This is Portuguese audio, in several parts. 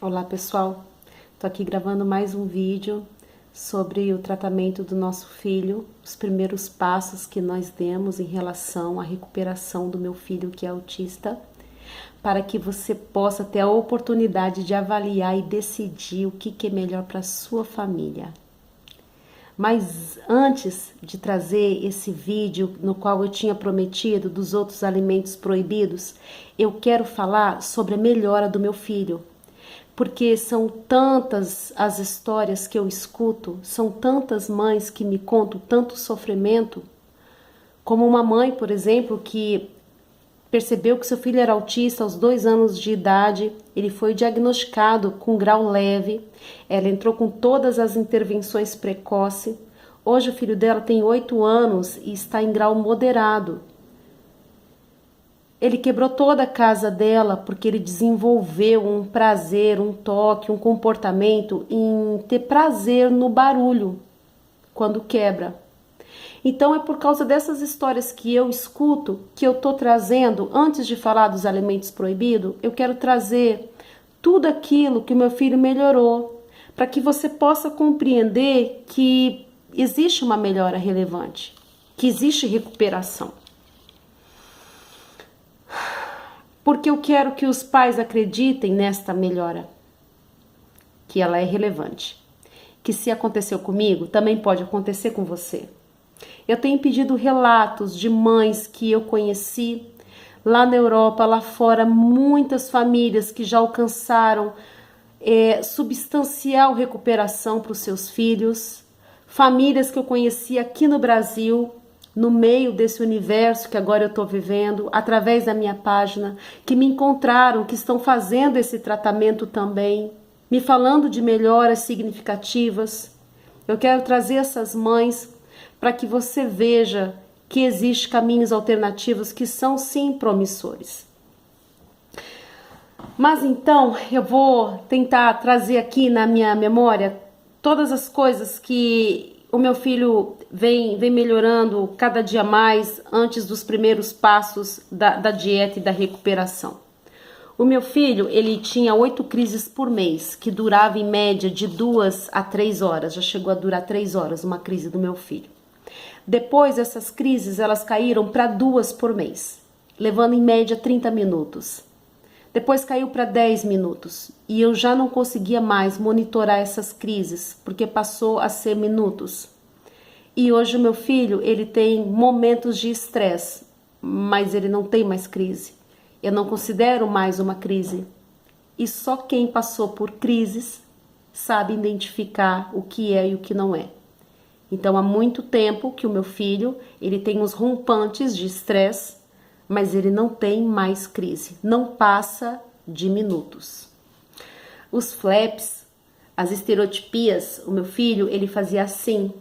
Olá pessoal, estou aqui gravando mais um vídeo sobre o tratamento do nosso filho, os primeiros passos que nós demos em relação à recuperação do meu filho que é autista, para que você possa ter a oportunidade de avaliar e decidir o que é melhor para a sua família. Mas antes de trazer esse vídeo no qual eu tinha prometido dos outros alimentos proibidos, eu quero falar sobre a melhora do meu filho. Porque são tantas as histórias que eu escuto, são tantas mães que me contam tanto sofrimento, como uma mãe, por exemplo, que percebeu que seu filho era autista aos 2 anos de idade, ele foi diagnosticado com grau leve, ela entrou com todas as intervenções precoces, hoje o filho dela tem 8 anos e está em grau moderado. Ele quebrou toda a casa dela porque ele desenvolveu um prazer, um toque, um comportamento em ter prazer no barulho quando quebra. Então é por causa dessas histórias que eu escuto que eu tô trazendo, antes de falar dos alimentos proibidos, eu quero trazer tudo aquilo que o meu filho melhorou, para que você possa compreender que existe uma melhora relevante, que existe recuperação. Porque eu quero que os pais acreditem nesta melhora, que ela é relevante. Que se aconteceu comigo, também pode acontecer com você. Eu tenho pedido relatos de mães que eu conheci lá na Europa, lá fora, muitas famílias que já alcançaram substancial recuperação para os seus filhos, famílias que eu conheci aqui no Brasil, no meio desse universo que agora eu estou vivendo, através da minha página, que me encontraram, que estão fazendo esse tratamento também, me falando de melhoras significativas. Eu quero trazer essas mães para que você veja que existem caminhos alternativos que são sim promissores. Mas então eu vou tentar trazer aqui na minha memória todas as coisas que o meu filho vem melhorando cada dia mais antes dos primeiros passos da dieta e da recuperação. O meu filho, ele tinha 8 crises por mês, que durava em média de 2 a 3 horas. Já chegou a durar 3 horas uma crise do meu filho. Depois, essas crises, elas caíram para 2 por mês, levando em média 30 minutos. Depois caiu para 10 minutos e eu já não conseguia mais monitorar essas crises, porque passou a ser minutos. E hoje o meu filho, ele tem momentos de estresse, mas ele não tem mais crise. Eu não considero mais uma crise. E só quem passou por crises sabe identificar o que é e o que não é. Então há muito tempo que o meu filho, ele tem uns rompantes de estresse, mas ele não tem mais crise, não passa de minutos. Os flaps, as estereotipias, o meu filho, ele fazia assim.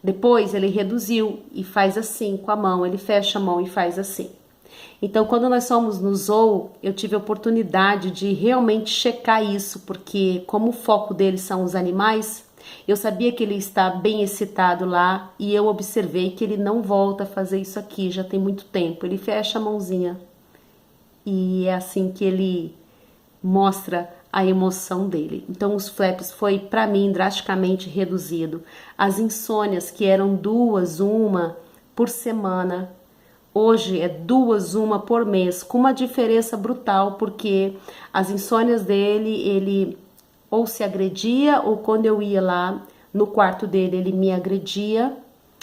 Depois ele reduziu e faz assim com a mão, ele fecha a mão e faz assim. Então quando nós fomos no zoo, eu tive a oportunidade de realmente checar isso, porque como o foco dele são os animais, eu sabia que ele está bem excitado lá e eu observei que ele não volta a fazer isso aqui, já tem muito tempo. Ele fecha a mãozinha e é assim que ele mostra a emoção dele. Então os flaps foi para mim drasticamente reduzido. As insônias que eram 2, 1 por semana, hoje é 2, 1 por mês, com uma diferença brutal, porque as insônias dele, ele ou se agredia, ou quando eu ia lá no quarto dele, ele me agredia,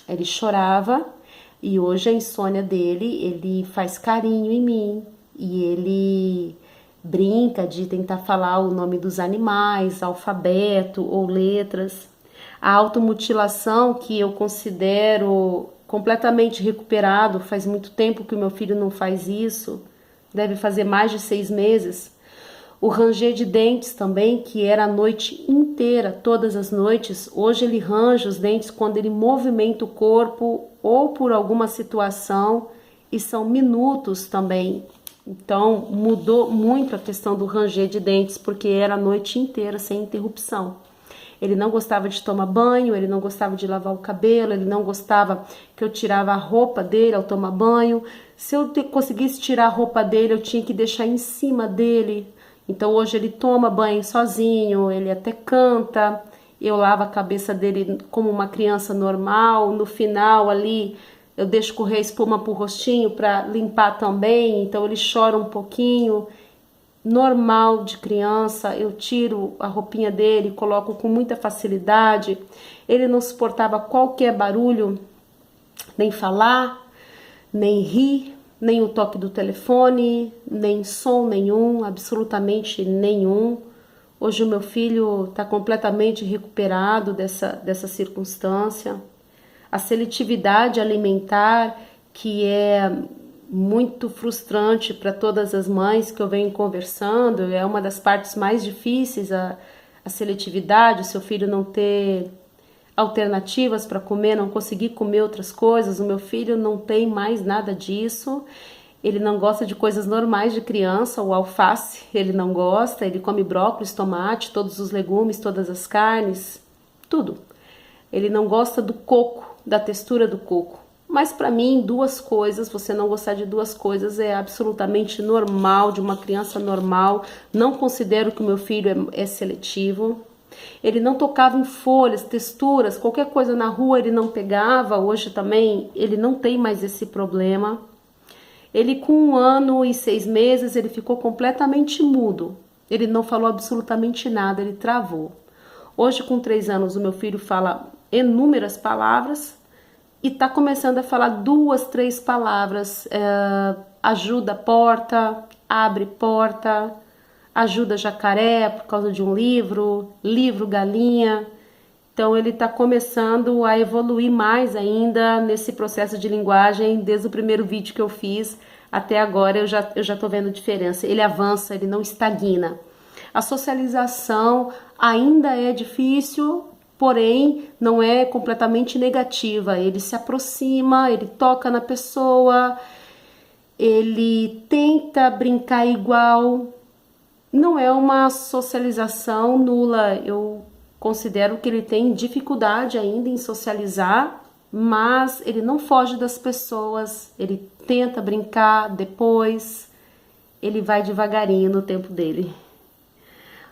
ele chorava, e hoje a insônia dele, ele faz carinho em mim, e ele brinca de tentar falar o nome dos animais, alfabeto ou letras. A automutilação, que eu considero completamente recuperado, faz muito tempo que o meu filho não faz isso, deve fazer mais de 6 meses. O ranger de dentes também, que era a noite inteira, todas as noites, hoje ele range os dentes quando ele movimenta o corpo ou por alguma situação, e são minutos também. Então mudou muito a questão do ranger de dentes, porque era a noite inteira sem interrupção. Ele não gostava de tomar banho, ele não gostava de lavar o cabelo, ele não gostava que eu tirava a roupa dele ao tomar banho. Se eu conseguisse tirar a roupa dele, eu tinha que deixar em cima dele. Então hoje ele toma banho sozinho, ele até canta, eu lavo a cabeça dele como uma criança normal, no final ali eu deixo correr espuma pro rostinho para limpar também, então ele chora um pouquinho, normal de criança, eu tiro a roupinha dele, coloco com muita facilidade. Ele não suportava qualquer barulho, nem falar, nem rir, nem o toque do telefone, nem som nenhum, absolutamente nenhum. Hoje o meu filho está completamente recuperado dessa circunstância. A seletividade alimentar, que é muito frustrante para todas as mães que eu venho conversando, é uma das partes mais difíceis, a seletividade, o seu filho não ter alternativas para comer, não conseguir comer outras coisas. O meu filho não tem mais nada disso. Ele não gosta de coisas normais de criança, o alface ele não gosta, ele come brócolis, tomate, todos os legumes, todas as carnes, tudo. Ele não gosta do coco, da textura do coco. Mas para mim, duas coisas, você não gostar de duas coisas é absolutamente normal, de uma criança normal. Não considero que o meu filho é seletivo. Ele não tocava em folhas, texturas, qualquer coisa na rua ele não pegava. Hoje também ele não tem mais esse problema. Ele com 1 ano e 6 meses, ele ficou completamente mudo. Ele não falou absolutamente nada, ele travou. Hoje com 3 anos o meu filho fala inúmeras palavras e está começando a falar 2, 3 palavras. Ajuda porta, abre porta, ajuda jacaré por causa de um livro, livro galinha. Então ele está começando a evoluir mais ainda nesse processo de linguagem. Desde o primeiro vídeo que eu fiz até agora eu já estou vendo diferença. Ele avança, ele não estagna. A socialização ainda é difícil, porém não é completamente negativa. Ele se aproxima, ele toca na pessoa, ele tenta brincar igual. Não é uma socialização nula. Eu considero que ele tem dificuldade ainda em socializar, mas ele não foge das pessoas, ele tenta brincar, depois ele vai devagarinho no tempo dele.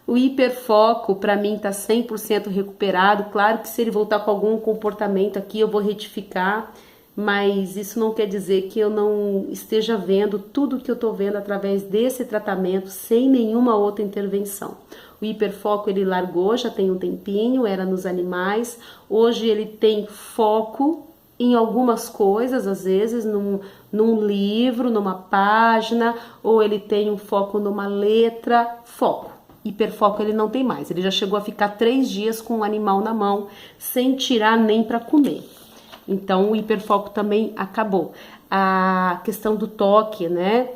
O hiperfoco para mim tá 100% recuperado. Claro que se ele voltar com algum comportamento aqui eu vou retificar, mas isso não quer dizer que eu não esteja vendo tudo que eu tô vendo através desse tratamento sem nenhuma outra intervenção. O hiperfoco ele largou, já tem um tempinho, era nos animais. Hoje ele tem foco em algumas coisas, às vezes num livro, numa página, ou ele tem um foco numa letra, foco. Hiperfoco ele não tem mais, ele já chegou a ficar 3 dias com um animal na mão, sem tirar nem para comer. Então o hiperfoco também acabou. A questão do toque, né,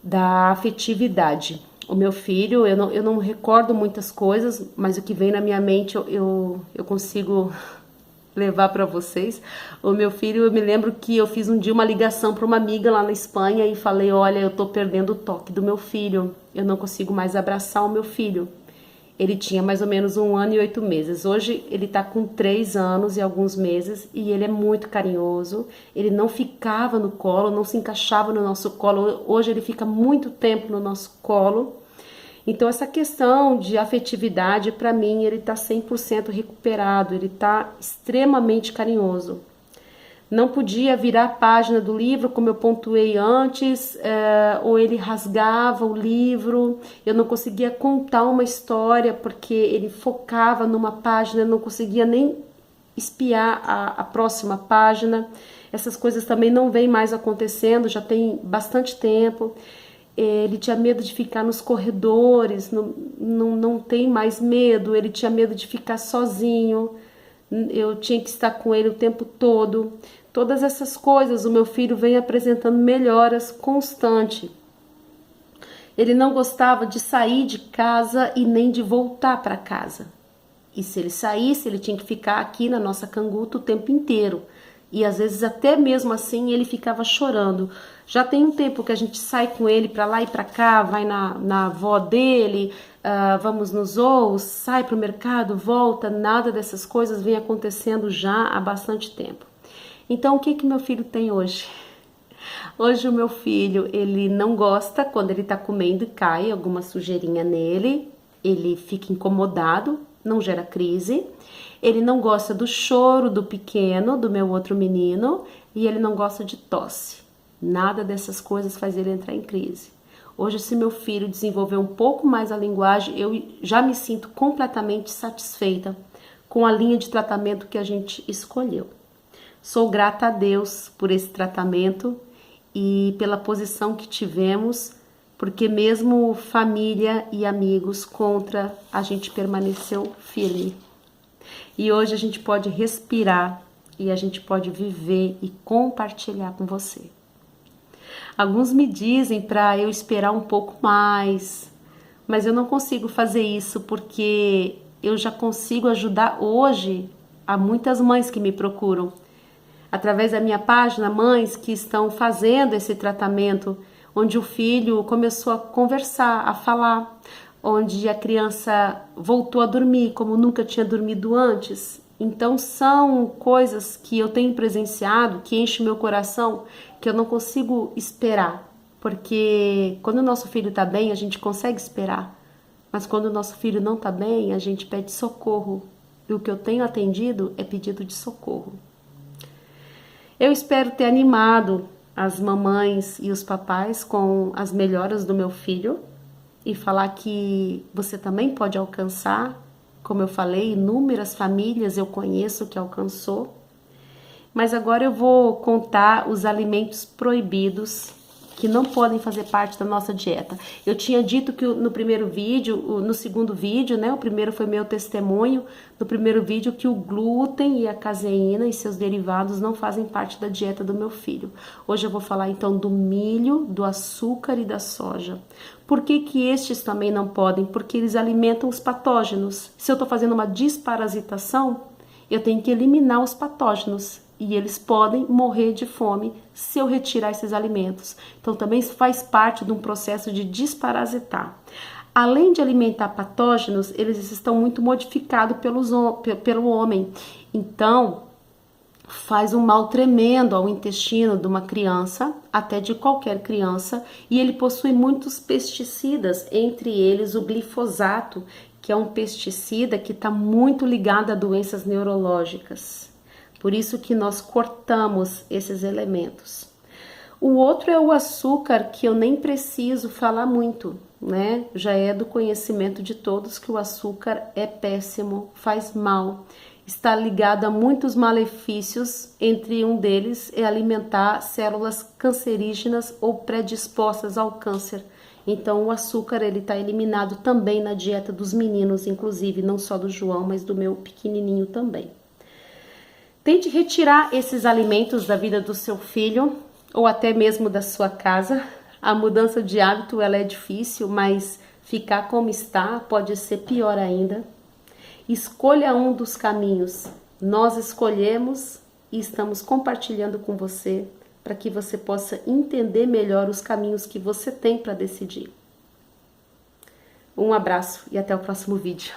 da afetividade. O meu filho, eu não recordo muitas coisas, mas o que vem na minha mente eu consigo levar para vocês. O meu filho, eu me lembro que eu fiz um dia uma ligação para uma amiga lá na Espanha e falei, olha, eu tô perdendo o toque do meu filho, eu não consigo mais abraçar o meu filho. Ele tinha mais ou menos 1 ano e 8 meses. Hoje ele tá com 3 anos e alguns meses e ele é muito carinhoso. Ele não ficava no colo, não se encaixava no nosso colo. Hoje ele fica muito tempo no nosso colo. Então essa questão de afetividade, para mim, ele tá 100% recuperado. Ele tá extremamente carinhoso. Não podia virar a página do livro, como eu pontuei antes, ou ele rasgava o livro, eu não conseguia contar uma história, porque ele focava numa página, eu não conseguia nem espiar a próxima página. Essas coisas também não vêm mais acontecendo, já tem bastante tempo. Ele tinha medo de ficar nos corredores, não tem mais medo, ele tinha medo de ficar sozinho, eu tinha que estar com ele o tempo todo. Todas essas coisas o meu filho vem apresentando melhoras constantes. Ele não gostava de sair de casa e nem de voltar para casa. E se ele saísse, ele tinha que ficar aqui na nossa canguta o tempo inteiro. E às vezes até mesmo assim ele ficava chorando. Já tem um tempo que a gente sai com ele para lá e para cá, vai na avó dele, vamos nos zoos, sai para o mercado, volta, nada dessas coisas vem acontecendo já há bastante tempo. Então, o que meu filho tem hoje? Hoje o meu filho, ele não gosta quando ele tá comendo e cai alguma sujeirinha nele, ele fica incomodado, não gera crise. Ele não gosta do choro do pequeno, do meu outro menino, e ele não gosta de tosse. Nada dessas coisas faz ele entrar em crise. Hoje, se meu filho desenvolver um pouco mais a linguagem, eu já me sinto completamente satisfeita com a linha de tratamento que a gente escolheu. Sou grata a Deus por esse tratamento e pela posição que tivemos, porque mesmo família e amigos contra, a gente permaneceu firme. E hoje a gente pode respirar e a gente pode viver e compartilhar com você. Alguns me dizem para eu esperar um pouco mais, mas eu não consigo fazer isso porque eu já consigo ajudar hoje a muitas mães que me procuram. Através da minha página, mães que estão fazendo esse tratamento, onde o filho começou a conversar, a falar, onde a criança voltou a dormir como nunca tinha dormido antes. Então são coisas que eu tenho presenciado, que enchem meu coração, que eu não consigo esperar. Porque quando o nosso filho está bem, a gente consegue esperar. Mas quando o nosso filho não está bem, a gente pede socorro. E o que eu tenho atendido é pedido de socorro. Eu espero ter animado as mamães e os papais com as melhoras do meu filho e falar que você também pode alcançar. Como eu falei, inúmeras famílias eu conheço que alcançou. Mas agora eu vou contar os alimentos proibidos que não podem fazer parte da nossa dieta. Eu tinha dito que no primeiro vídeo, no segundo vídeo, né? O primeiro foi meu testemunho, no primeiro vídeo, que o glúten e a caseína e seus derivados não fazem parte da dieta do meu filho. Hoje eu vou falar então do milho, do açúcar e da soja. Por que que estes também não podem? Porque eles alimentam os patógenos. Se eu estou fazendo uma desparasitação, eu tenho que eliminar os patógenos. E eles podem morrer de fome se eu retirar esses alimentos. Então também faz parte de um processo de desparasitar. Além de alimentar patógenos, eles estão muito modificados pelo homem. Então faz um mal tremendo ao intestino de uma criança, até de qualquer criança, e ele possui muitos pesticidas, entre eles o glifosato, que é um pesticida que está muito ligado a doenças neurológicas. Por isso que nós cortamos esses elementos. O outro é o açúcar, que eu nem preciso falar muito, né? Já é do conhecimento de todos que o açúcar é péssimo, faz mal, está ligado a muitos malefícios, entre um deles é alimentar células cancerígenas ou predispostas ao câncer. Então o açúcar ele está eliminado também na dieta dos meninos, inclusive, não só do João, mas do meu pequenininho também. Tente retirar esses alimentos da vida do seu filho ou até mesmo da sua casa. A mudança de hábito ela é difícil, mas ficar como está pode ser pior ainda. Escolha um dos caminhos. Nós escolhemos e estamos compartilhando com você para que você possa entender melhor os caminhos que você tem para decidir. Um abraço e até o próximo vídeo.